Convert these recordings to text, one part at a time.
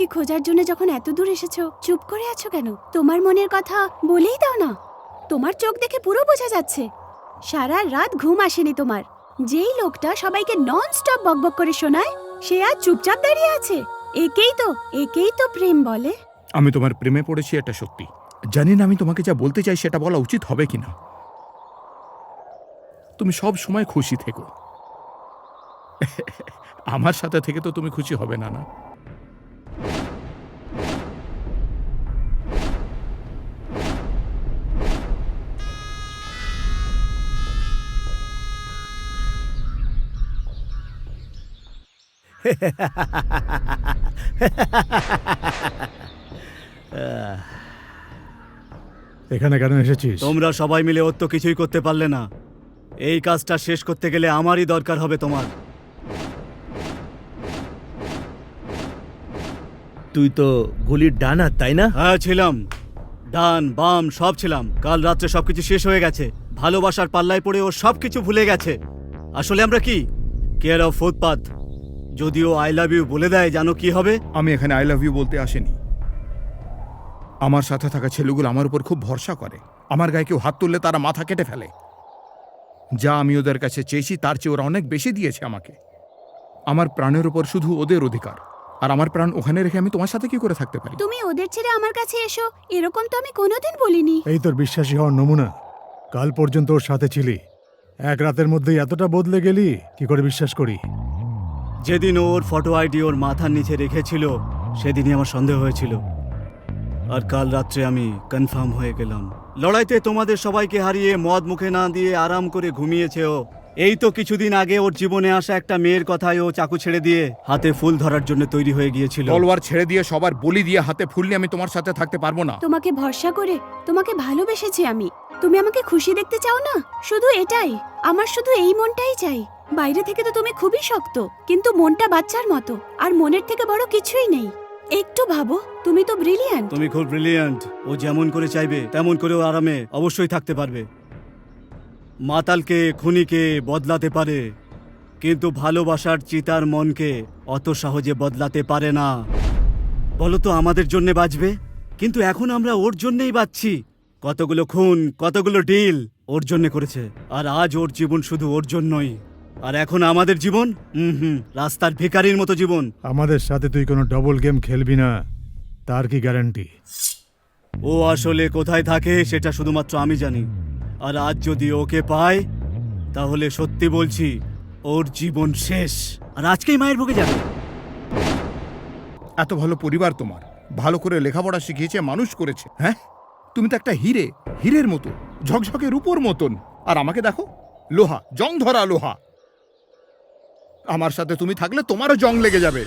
আমাকে খোঁজার জন্য যখন এত দূর এসেছো, চুপ করে আছো কেন? তোমার মনের কথা বলেই দাও না। তোমার চোখ দেখে পুরো বোঝা যাচ্ছে সারা রাত ঘুম আসেনি তোমার। যেই লোকটা সবাইকে নন স্টপ বকবক করে শোনায়, সে আজ চুপচাপ দাঁড়িয়ে আছে। একেই তো প্রেম বলে। আমি তোমার প্রেমে পড়েছি, এটা সত্যি। জানি না আমি তোমাকে যা বলতে চাই সেটা বলা উচিত হবে কিনা। তুমি সব সময় খুশি থেকো। আমার সাথে থেকে তো তুমি খুশি হবে না, না? এখানে কেন এসেছিস? তোমরা সবাই মিলে ওর তো কিছুই করতে পারলে না। এই কাজটা শেষ করতে গেলে আমারই দরকার হবে তোমার। তুই তো গুলির ডান হাত, তাই না? হ্যাঁ ছিলাম, ডান বাম সব ছিলাম। কাল রাত্রে সবকিছু শেষ হয়ে গেছে। ভালোবাসার পাল্লায় পড়ে ও সবকিছু ভুলে গেছে। আসলে আমরা কি কেয়ার অফ ফুটপাথ। যদিও আই লাভ ইউ বলে দেয়, জানো কি হবে? আমি এখানে আই লাভ ইউ বলতে আসিনি। আমার সাথে থাকা ছেলেগুলো আমার উপর খুব ভরসা করে। আমার গায়ে কেউ হাত তুললে তারা মাথা কেটে ফেলে। যা আমি ওদের কাছে চেয়েছি তার চেয়ে ওরা অনেক বেশি দিয়েছে আমাকে। আমার প্রাণের উপর শুধু ওদের অধিকার, আর আমার প্রাণ ওখানে রেখে আমি তোমার সাথে কি করে থাকতে পারি? তুমি ওদের ছেড়ে আমার কাছে এসো, এরকম তো আমি কোনোদিন বলিনি। এই তোর বিশ্বাসী হওয়ার নমুনা। কাল পর্যন্ত ওর সাথে ছিলি, এক রাতের মধ্যেই এতটা বদলে গেলি, কি করে বিশ্বাস করি? যেদিন ওর ফটো আইডি ওর মাথার নিচে রেখেছিল সেদিনই আমার সন্দেহ হয়েছিল। আর কাল রাত্রে আমি কনফার্ম হয়ে গেলাম। লড়াইতে তোমাদের সবাইকে হারিয়ে মদ মুখে না দিয়ে আরাম করে ঘুমিয়েছে ও। এই তো কিছুদিন আগে ওর জীবনে আসা একটা মেয়ের কথায় ও চাকু ছেড়ে দিয়ে হাতে ফুল ধরার জন্য তৈরি হয়ে গিয়েছিল। তলোয়ার ছেড়ে দিয়ে সবার বলি দিয়ে হাতে ফুল নিয়ে আমি তোমার সাথে থাকতে পারবো না। তোমাকে ভরসা করে তোমাকে ভালোবেসেছি আমি। তুমি আমাকে খুশি দেখতে চাও না? শুধু এটাই, আমার শুধু এই মনটাই চাই। বাইরে থেকে তো তুমি খুবই শক্ত, কিন্তু মনটা বাচ্চার মতো, আর মনের থেকে বড় কিছুই নেই। একটু ভাবো, তুমি তো ব্রিলিয়ান্ট। তুমি খুব ব্রিলিয়ান্ট। ও যেমন করে চাইবে তেমন করে ও আরামে অবশ্যই থাকতে পারবে। মাতালকে খুনিকে বদলাতে পারে, কিন্তু ভালোবাসার চিতার মনকে অত সহজে বদলাতে পারে না। বলো তো আমাদের জন্যে বাঁচবে, কিন্তু এখন আমরা ওর জন্যেই বাঁচছি। কতগুলো খুন, কতগুলো ডিল ওর জন্যে করেছে, আর আজ ওর জীবন শুধু ওর জন্যই। আর এখন আমাদের জীবন রাস্তার ভিখারির মতো জীবন। আমাদের সাথে তুই কোনো ডবল গেম খেলবি না, তার কি গ্যারান্টি? ও আসলে কোথায় থাকে সেটা শুধুমাত্র আমি জানি। আর আজ যদি ওকে পায় তাহলে সত্যি বলছি ওর জীবন শেষ, আর আজকেই মায়ের বুকে যাবে। এত ভালো পরিবার তোমার, ভালো করে লেখাপড়া শিখিয়েছে, মানুষ করেছে। হ্যাঁ, তুমি তো একটা হীরের মতো, ঝকঝকে রূপোর মতন। আর আমাকে দেখো, লোহা, জং ধরা লোহা। আমার সাথে তুমি থাকলে তোমারও জং লেগে যাবে।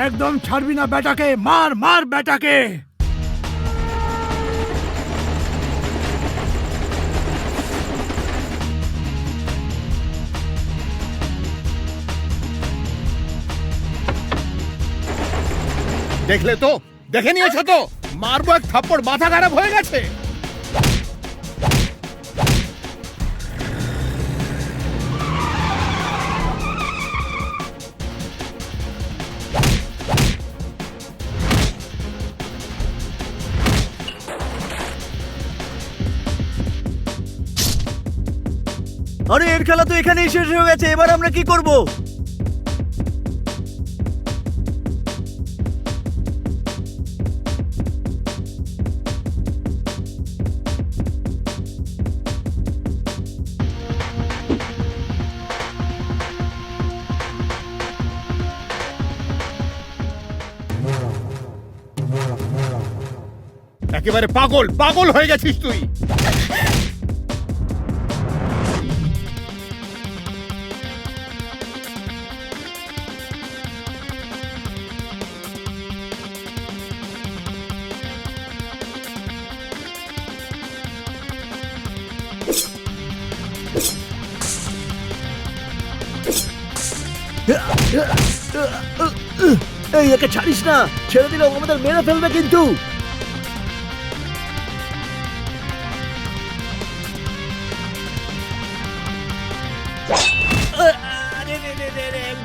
একদম ছাড়বি না বেটাকে, মার মার বেটাকে। দেখলে তো, দেখে নিয়েছো তো, মারবো এক থাপ্পড়, মাথা খারাপ হয়ে গেছে। আরে এর খেলা তো এখানেই শেষ হয়ে গেছে, এবার আমরা কি করব? একেবারে পাগল পাগল হয়ে গেছিস তুই। এই একে ছাড়িস না, ছেড়ে দিলে ও আমাদের মেরে ফেলবে কিন্তু।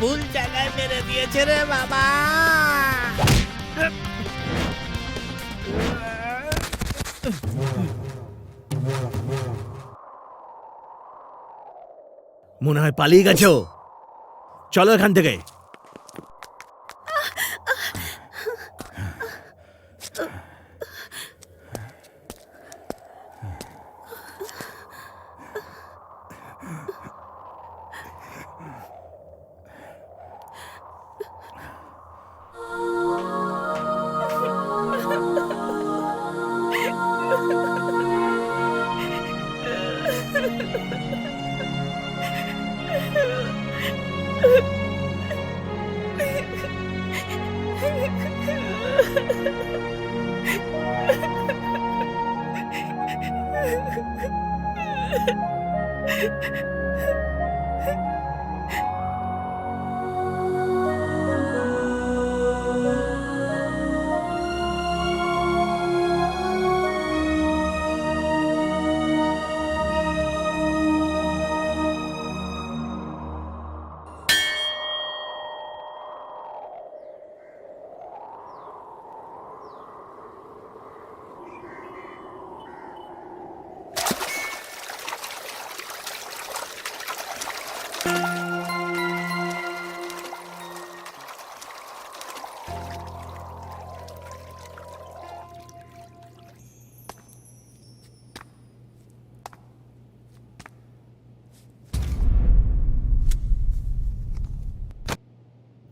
ভুল জায়গায় মেরে দিয়েছে রে বাবা। মনে হয় পালিয়ে গেছো। চলো এখান থেকে।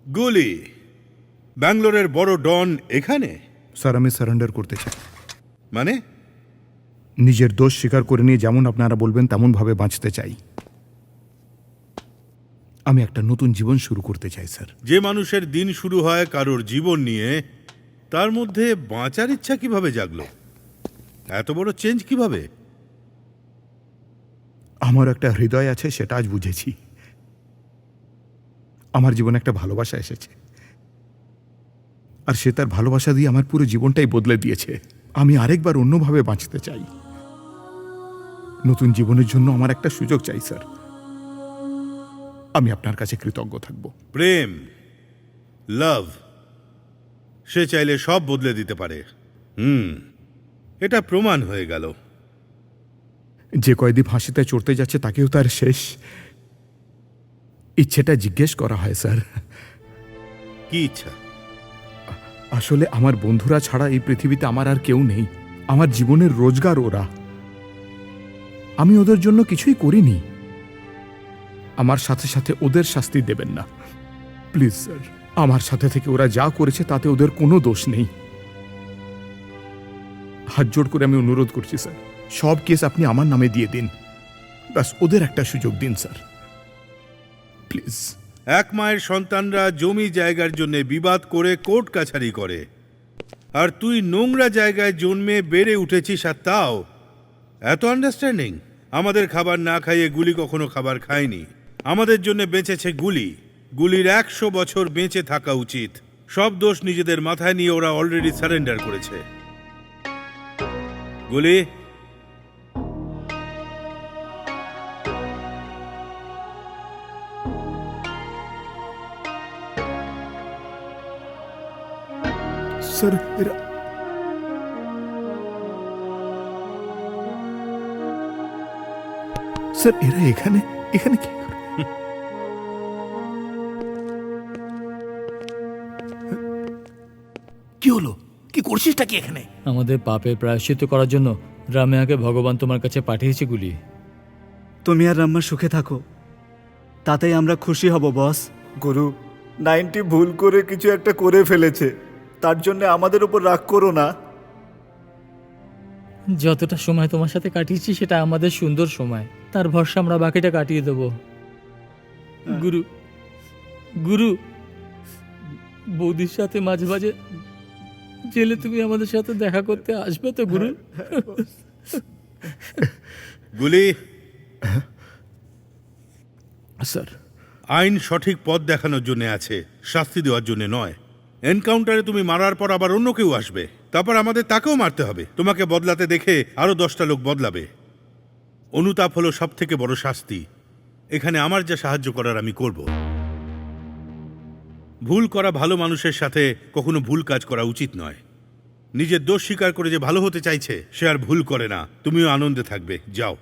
গুলি, ব্যাঙ্গালোরের বড় ডন এখানে? স্যার আমি সারেন্ডার করতে চাই। মানে? নিজের দোষ স্বীকার করে নিয়ে যেমন আপনারা বলবেন তেমন ভাবে বাঁচতে চাই। আমি একটা নতুন জীবন শুরু করতে চাই স্যার। যে মানুষের দিন শুরু হয় কারোর জীবন নিয়ে, তার মধ্যে বাঁচার ইচ্ছা কিভাবে জাগলো? এত বড় চেঞ্জ কিভাবে? আমার একটা হৃদয় আছে, সেটা আজ বুঝেছি। আমার জীবনে একটা ভালোবাসা এসেছে, আর সে তার ভালোবাসা দিয়ে আমার পুরো জীবনটাই বদলে দিয়েছে। আমি আরেকবার অন্যভাবে বাঁচতে চাই। নতুন জীবনের জন্য আমার একটা সুযোগ চাই স্যার। আমি আপনার কাছে কৃতজ্ঞ থাকব। প্রেম, লাভ, সে চাইলে সব বদলে দিতে পারে। এটা প্রমাণ হয়ে গেল। যে কয়েদি ফাঁসিতে চড়তে যাচ্ছে তাকেও তার শেষ ইচ্ছেটা জিজ্ঞেস করা হয় স্যার। কি ইচ্ছা? আসলে আমার বন্ধুরা ছাড়া এই পৃথিবীতে আমার আর কেউ নেই। আমার জীবনের রোজগার ওরা। আমি ওদের জন্য কিছুই করিনি। আমার সাথে সাথে ওদের শাস্তি দেবেন না প্লিজ স্যার। আমার সাথে থেকে ওরা যা করেছে তাতে ওদের কোনো দোষ নেই। হাত জোড় করে আমি অনুরোধ করছি স্যার, সব কেস আপনি আমার নামে দিয়ে দিন। ব্যাস ওদের একটা সুযোগ দিন স্যার, প্লিজ। এক মায়ের সন্তানরা জমি জায়গার জন্য বিবাদ করে কোর্ট কাছারি করে, আর তুই নোংরা জায়গায় জন্মে বেড়ে উঠেছিস, আর তাও এত আন্ডারস্ট্যান্ডিং। আমাদের খাবার না খাইয়ে গুলি কখনো খাবার খায়নি। আমাদের জন্য বেঁচেছে গুলি। গুলির 100 বছর বেঁচে থাকা উচিত। সব দোষ নিজেদের মাথায় নিয়ে ওরা অলরেডি সারেন্ডার করেছে। গুলি, স্যার এরা স্যার এরা এখানে এখানে কি করে? কি হলো? কি করছিসটা কি এখানে? আমাদের পাপের প্রায়শ্চিত্ত করার জন্য রামেয়াকে ভগবান তোমার কাছে পাঠিয়েছে গুলি। তুমি আর রাম্মা সুখে থাকো, তাতেই আমরা খুশি হব বস। গুরু, 90 ভুল করে কিছু একটা করে ফেলেছে। তার জন্য আমাদের উপর রাগ করো না। যতটা সময় তোমার সাথে কাটিয়েছি সেটা আমাদের সুন্দর সময়, তার ভরসা আমরা বাকিটা কাটিয়ে দেব। গুরু, গুরু, বৌদির সাথে মাঝে মাঝে জেলে তুমি আমাদের সাথে দেখা করতে আসবে তো গুরু? গুলি, স্যার। আইন সঠিক পথ দেখানোর জন্য আছে, শাস্তি দেওয়ার জন্য নয়। এনকাউন্টারে তুমি মারার পর আবার অন্য কেউ আসবে, তারপর আমাদের তাকেও মারতে হবে। তোমাকে বদলাতে দেখে আরো 10টা লোক বদলাবে। অনুতাপ হলো সব থেকে বড় শাস্তি। এখানে আমার যা সাহায্য করার আমি করব। ভুল করা ভালো মানুষের সাথে কখনো ভুল কাজ করা উচিত নয়। নিজের দোষ স্বীকার করে যে ভালো হতে চাইছে সে আর ভুল করে না। তুমিও আনন্দে থাকবে, যাও।